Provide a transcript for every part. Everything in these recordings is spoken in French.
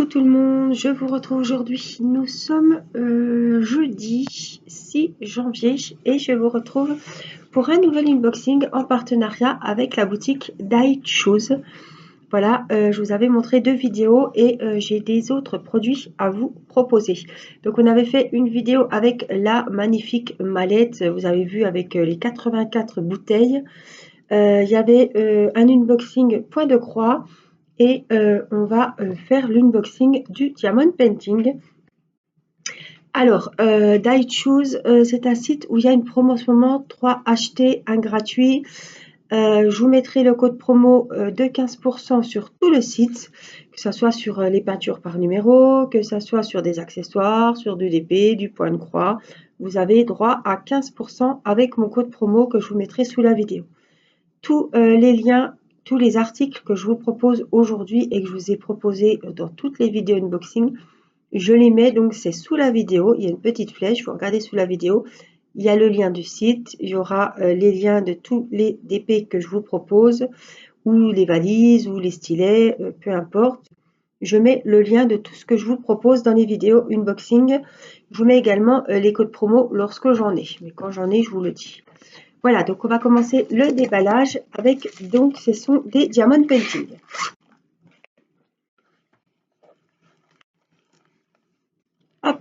Coucou tout le monde, je vous retrouve aujourd'hui. Nous sommes jeudi 6 janvier et je vous retrouve pour un nouvel unboxing en partenariat avec la boutique Daichoose. Voilà, je vous avais montré 2 vidéos et j'ai des autres produits à vous proposer. Donc on avait fait une vidéo avec la magnifique mallette, vous avez vu avec les 84 bouteilles. Il y avait un unboxing point de croix. Et on va faire l'unboxing du Diamond Painting. Alors, Daichoose, c'est un site où il y a une promo en ce moment, 3 achetés, 1 gratuit. Je vous mettrai le code promo de 15% sur tout le site, que ce soit sur les peintures par numéro, que ce soit sur des accessoires, sur du DP, du point de croix. Vous avez droit à 15% avec mon code promo que je vous mettrai sous la vidéo. Tous les liens, tous les articles que je vous propose aujourd'hui et que je vous ai proposé dans toutes les vidéos unboxing, je les mets, donc c'est sous la vidéo, il y a une petite flèche, vous regardez sous la vidéo, il y a le lien du site, il y aura les liens de tous les DP que je vous propose, ou les valises, ou les stylets, peu importe. Je mets le lien de tout ce que je vous propose dans les vidéos unboxing. Je vous mets également les codes promo lorsque j'en ai, mais quand j'en ai, je vous le dis. Voilà, donc on va commencer le déballage avec, donc ce sont des Diamond Painting. Hop.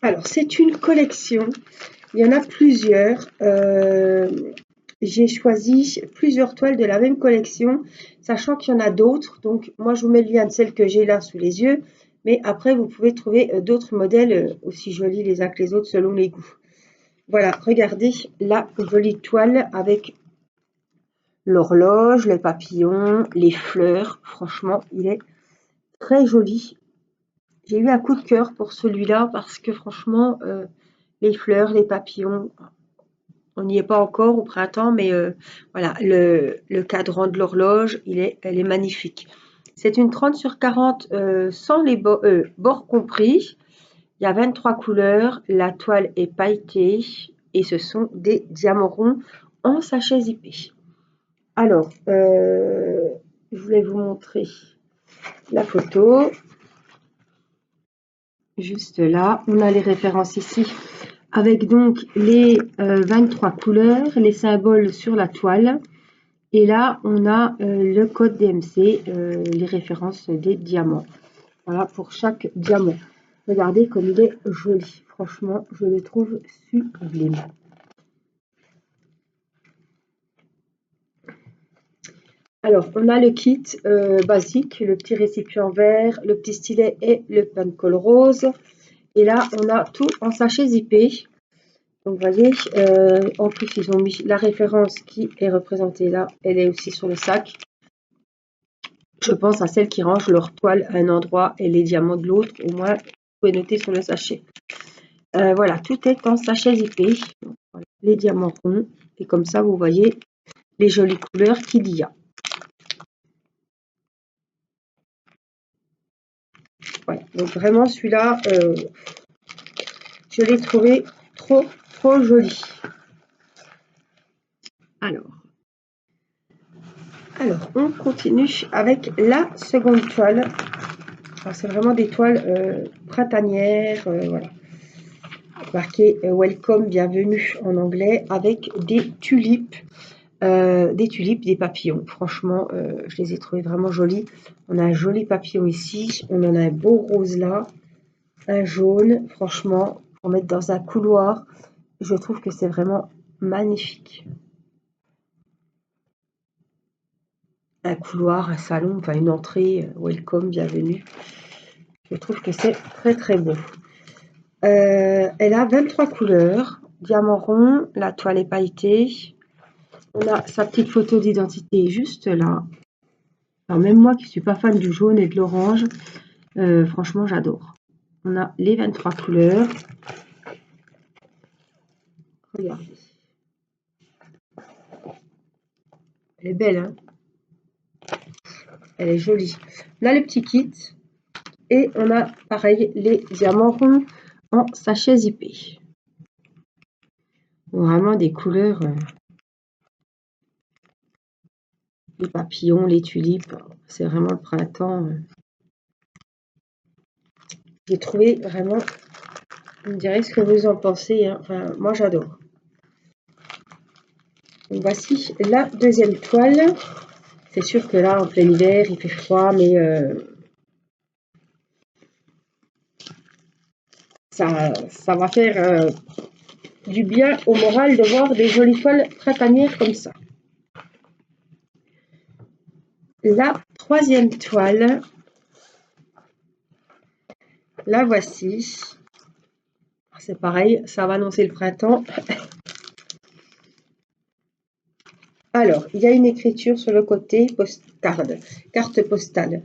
Alors c'est une collection, il y en a plusieurs. J'ai choisi plusieurs toiles de la même collection, sachant qu'il y en a d'autres. Donc moi je vous mets le lien de celle que j'ai là sous les yeux, mais après vous pouvez trouver d'autres modèles aussi jolis les uns que les autres selon les goûts. Voilà, regardez la jolie toile avec l'horloge, les papillons, les fleurs. Franchement, il est très joli. J'ai eu un coup de cœur pour celui-là parce que franchement, les fleurs, les papillons, on n'y est pas encore au printemps, mais voilà, le cadran de l'horloge, elle est magnifique. C'est une 30 sur 40 sans les bords compris. Il y a 23 couleurs, la toile est pailletée et ce sont des diamants ronds en sachet zippé. Alors, je voulais vous montrer la photo. Juste là, on a les références ici avec donc les 23 couleurs, les symboles sur la toile. Et là, on a le code DMC, les références des diamants. Voilà pour chaque diamant. Regardez comme il est joli. Franchement, je le trouve sublime. Alors, on a le kit basique, le petit récipient vert, le petit stylet et le pen col rose. Et là, on a tout en sachet zippé. Donc, vous voyez, en plus, ils ont mis la référence qui est représentée là. Elle est aussi sur le sac. Je pense à celles qui rangent leur toile à un endroit et les diamants de l'autre. Au moins, vous pouvez noter sur le sachet. Voilà, tout est en sachet zippé. Donc, voilà, les diamants ronds. Et comme ça, vous voyez les jolies couleurs qu'il y a. Voilà, donc vraiment celui-là, je l'ai trouvé trop joli. Alors, on continue avec la seconde toile. C'est vraiment des toiles printanières, voilà. Marqué Welcome, bienvenue en anglais, avec des tulipes, des papillons. Franchement, je les ai trouvés vraiment jolis. On a un joli papillon ici, on en a un beau rose là, un jaune. Franchement, pour mettre dans un couloir, je trouve que c'est vraiment magnifique. Un couloir, un salon, enfin une entrée, welcome, bienvenue. Je trouve que c'est très beau. Elle a 23 couleurs, diamant rond, la toile est pailletée. On a sa petite photo d'identité juste là. Alors même moi qui ne suis pas fan du jaune et de l'orange, franchement j'adore. On a les 23 couleurs. Regardez. Elle est belle, hein? Elle est jolie. On a le petit kit. Et on a pareil les diamants ronds en sachet zippé. Vraiment des couleurs Les papillons, les tulipes, c'est vraiment le printemps. J'ai trouvé vraiment, vous me direz ce que vous en pensez, hein. Enfin, moi j'adore. Donc, voici la deuxième toile. C'est sûr que là, en plein hiver, il fait froid, mais ça va faire du bien au moral de voir des jolies toiles printanières comme ça. La troisième toile, la voici. C'est pareil, ça va annoncer le printemps. Alors, il y a une écriture sur le côté, carte postale.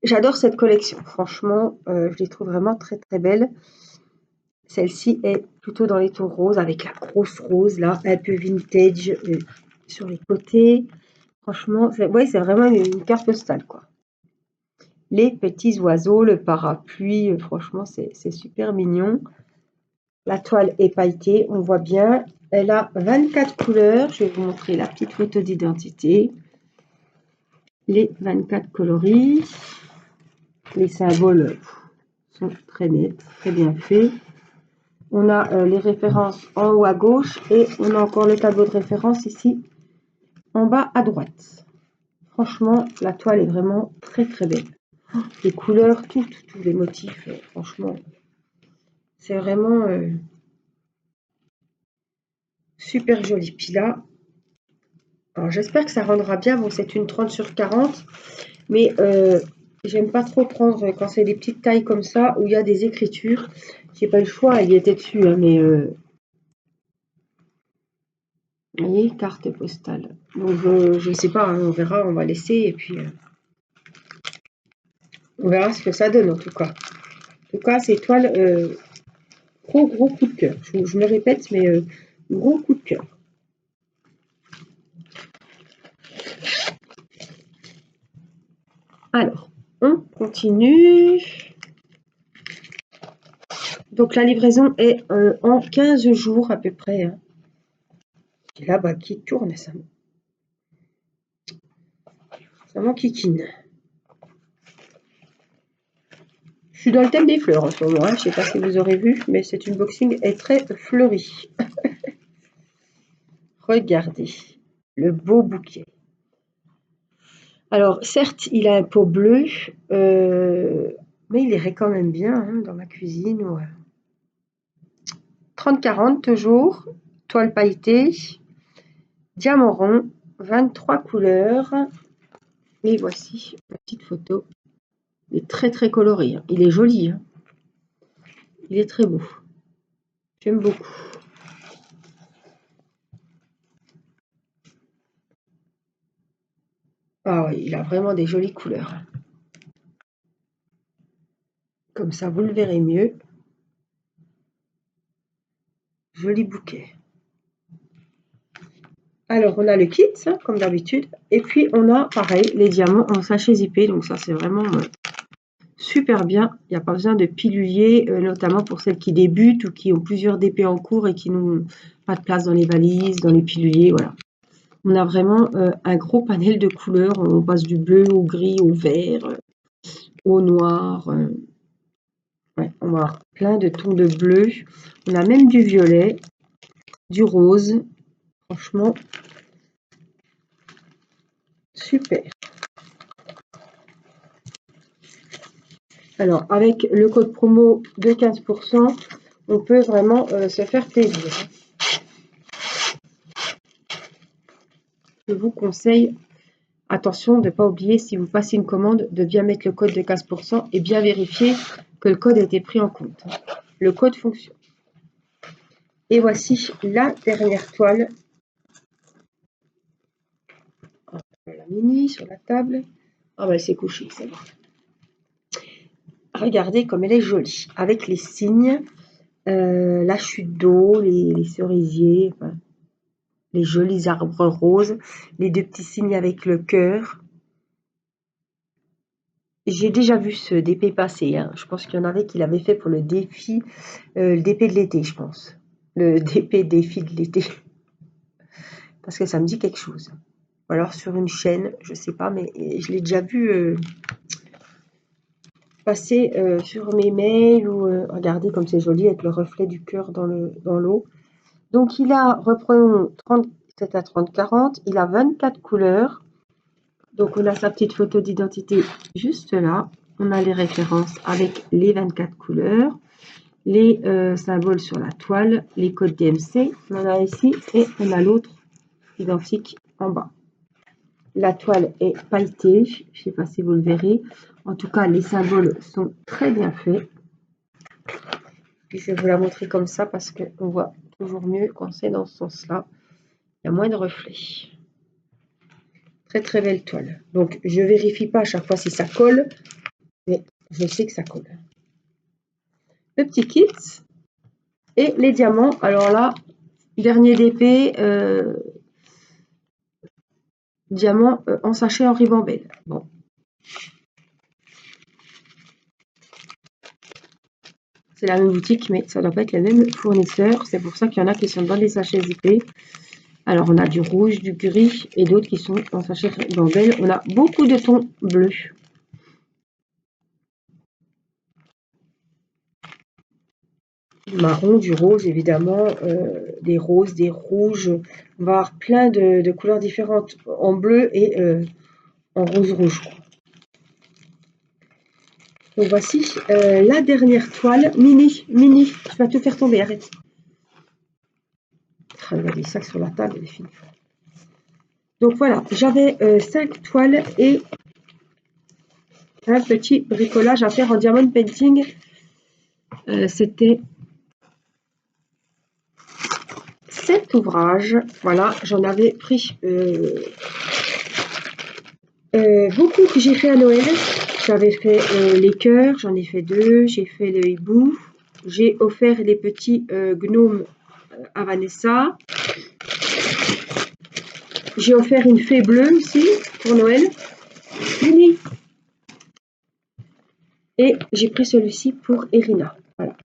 J'adore cette collection, franchement, je les trouve vraiment très très belles. Celle-ci est plutôt dans les tons roses, avec la grosse rose là, un peu vintage sur les côtés. Franchement, c'est vraiment une carte postale, quoi. Les petits oiseaux, le parapluie, franchement, c'est super mignon. La toile est pailletée, on voit bien. Elle a 24 couleurs. Je vais vous montrer la petite photo d'identité. Les 24 coloris. Les symboles sont très nets, très bien faits. On a les références en haut à gauche et on a encore le tableau de référence ici en bas à droite. Franchement, la toile est vraiment très très belle. Les couleurs, tous les motifs, franchement, c'est vraiment super joli. Puis là, alors j'espère que ça rendra bien. Bon, c'est une 30 sur 40, mais j'aime pas trop prendre quand c'est des petites tailles comme ça où il y a des écritures. J'ai pas le choix, il y était dessus, hein, mais vous voyez, carte postale. Donc je sais pas, hein, on verra, on va laisser et puis on verra ce que ça donne en tout cas. En tout cas, ces toiles, gros coup de cœur. Je me répète, mais gros coup de cœur. Alors, on continue. Donc la livraison est en 15 jours à peu près, hein. Et là, bah, qui tourne, ça m'enquiquine. Je suis dans le thème des fleurs en ce moment, hein. Je ne sais pas si vous aurez vu, mais cet unboxing est très fleuri. Regardez, le beau bouquet. Alors, certes, il a un pot bleu, mais il irait quand même bien, hein, dans ma cuisine. Ouais. 30-40 toujours, toile pailletée, diamant rond, 23 couleurs. Et voici la petite photo. Il est très très coloré, hein. Il est joli, hein. Il est très beau. J'aime beaucoup. Ah oui, il a vraiment des jolies couleurs. Comme ça, vous le verrez mieux. Joli bouquet. Alors, on a le kit, hein, comme d'habitude. Et puis, on a, pareil, les diamants en sachet zippé. Donc, ça, c'est vraiment super bien. Il n'y a pas besoin de pilulier, notamment pour celles qui débutent ou qui ont plusieurs DP en cours et qui n'ont pas de place dans les valises, dans les piluliers. Voilà. On a vraiment un gros panel de couleurs. On passe du bleu au gris, au vert, au noir. Ouais, on va avoir plein de tons de bleu. On a même du violet, du rose. Franchement, super. Alors, avec le code promo de 15%, on peut vraiment se faire plaisir. Je vous conseille, attention de ne pas oublier, si vous passez une commande, de bien mettre le code de 15% et bien vérifier que le code a été pris en compte. Le code fonctionne. Et voici la dernière toile. La mini sur la table. Ah ben, elle s'est couchée, c'est bon. Regardez comme elle est jolie, avec les signes, la chute d'eau, les cerisiers, enfin, les jolis arbres roses, les deux petits signes avec le cœur. J'ai déjà vu ce DP passer, hein. Je pense qu'il y en avait qui l'avaient fait pour le défi, le DP de l'été, je pense. Le DP défi de l'été. Parce que ça me dit quelque chose. ou alors sur une chaîne, je sais pas, mais je l'ai déjà vu passer sur mes mails ou regardez comme c'est joli avec le reflet du cœur dans l'eau. Donc il a, reprenons 37 à 30-40, il a 24 couleurs. Donc on a sa petite photo d'identité juste là. On a les références avec les 24 couleurs, les symboles sur la toile, les codes DMC, on en a ici et on a l'autre identique en bas. La toile est pailletée, je ne sais pas si vous le verrez. En tout cas, les symboles sont très bien faits. Puis je vais vous la montrer comme ça parce qu'on voit toujours mieux quand c'est dans ce sens-là. Il y a moins de reflets. Très très belle toile. Donc je vérifie pas à chaque fois si ça colle, mais je sais que ça colle. Le petit kit et les diamants. Alors là, dernier d'épée, diamant en sachet en ribambelle. Bon. C'est la même boutique, mais ça ne doit pas être le même fournisseur. C'est pour ça qu'il y en a qui sont dans les sachets zippés. Alors, on a du rouge, du gris et d'autres qui sont en sachet ribambelle. On a beaucoup de tons bleus. Du marron, du rose, évidemment, des roses, des rouges. On va avoir plein de couleurs différentes en bleu et en rose rouge. Donc voici la dernière toile, mini, tu vas tout faire tomber, arrête. Ah, il y a des sacs sur la table, les filles. Donc voilà, j'avais 5 toiles et un petit bricolage à faire en diamond painting. C'était cet ouvrage, voilà, j'en avais pris beaucoup que j'ai fait à Noël. J'avais fait les cœurs, j'en ai fait 2, j'ai fait le hibou, j'ai offert les petits gnomes à Vanessa. J'ai offert une fée bleue aussi pour Noël. Mini. Et j'ai pris celui-ci pour Irina. Voilà.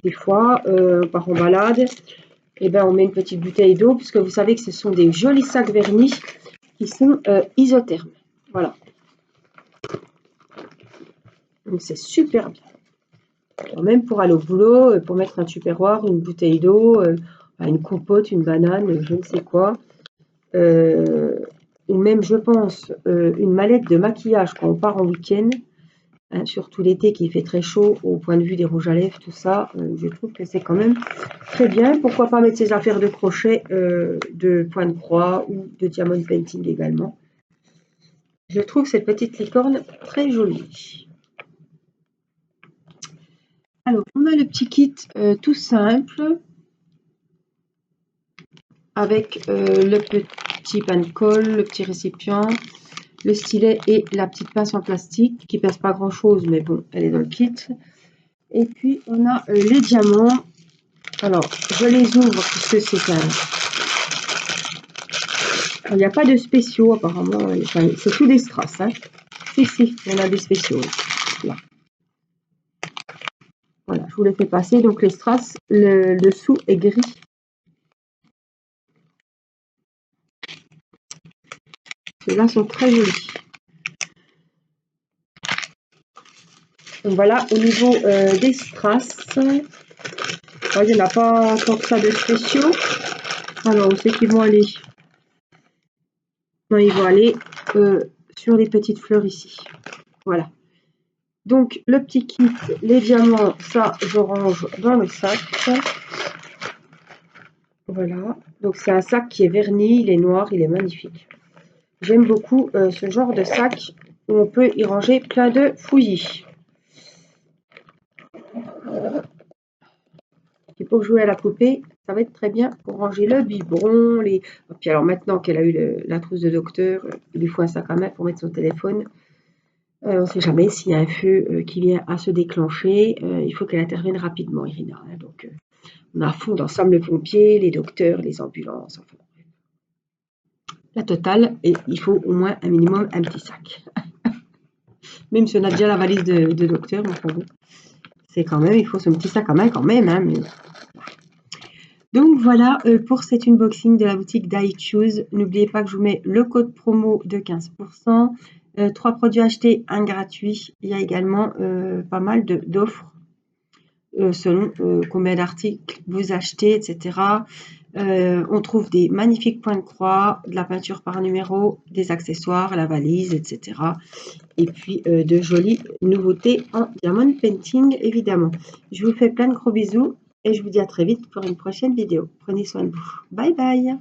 Des fois, on part en balade, et ben on met une petite bouteille d'eau, puisque vous savez que ce sont des jolis sacs vernis qui sont isothermes. Voilà. Donc c'est super bien. Alors, même pour aller au boulot, pour mettre un tupperware, une bouteille d'eau, une compote, une banane, je ne sais quoi. Ou même, je pense, une mallette de maquillage quand on part en week-end. Hein, surtout l'été qui fait très chaud au point de vue des rouges à lèvres, tout ça, je trouve que c'est quand même très bien. Pourquoi pas mettre ses affaires de crochet, de point de croix ou de diamond painting également. Je trouve cette petite licorne très jolie. Alors, on a le petit kit tout simple avec le petit pain de colle, le petit récipient, le stylet et la petite pince en plastique qui pèse pas grand chose, mais bon, elle est dans le kit. Et puis on a les diamants. Alors, je les ouvre puisque c'est un... Il n'y a pas de spéciaux apparemment, enfin, c'est tout des strass. Hein. Si, on a des spéciaux. Là. Voilà, je vous les fais passer. Donc les strass, le dessous est gris. Ceux-là sont très jolis. Donc voilà, au niveau des strass, il n'y en a pas tant que ça de spéciaux. Alors, où c'est qu'ils vont aller? Non, ils vont aller sur les petites fleurs ici. Voilà. Donc, le petit kit, les diamants, ça, je range dans le sac. Voilà. Donc, c'est un sac qui est verni, il est noir, il est magnifique. J'aime beaucoup ce genre de sac où on peut y ranger plein de fouillis. Et pour jouer à la poupée, ça va être très bien pour ranger le biberon. Et puis alors maintenant qu'elle a eu la trousse de docteur, il lui faut un sac à main pour mettre son téléphone. On ne sait jamais s'il y a un feu qui vient à se déclencher. Il faut qu'elle intervienne rapidement, Irina. Hein. Donc, on a à fond dans Sam le pompier, les docteurs, les ambulances. Enfin, la totale, et il faut au moins un minimum un petit sac. Même si on a déjà la valise de docteur, enfin bon, c'est quand même, il faut son petit sac à main quand même. Hein, mais... Donc voilà pour cet unboxing de la boutique d'iChoose. N'oubliez pas que je vous mets le code promo de 15%. 3 produits achetés, 1 gratuit. Il y a également pas mal d'offres selon combien d'articles vous achetez, etc. On trouve des magnifiques points de croix, de la peinture par numéro, des accessoires, la valise, etc. Et puis de jolies nouveautés en diamond painting, évidemment. Je vous fais plein de gros bisous et je vous dis à très vite pour une prochaine vidéo. Prenez soin de vous. Bye bye!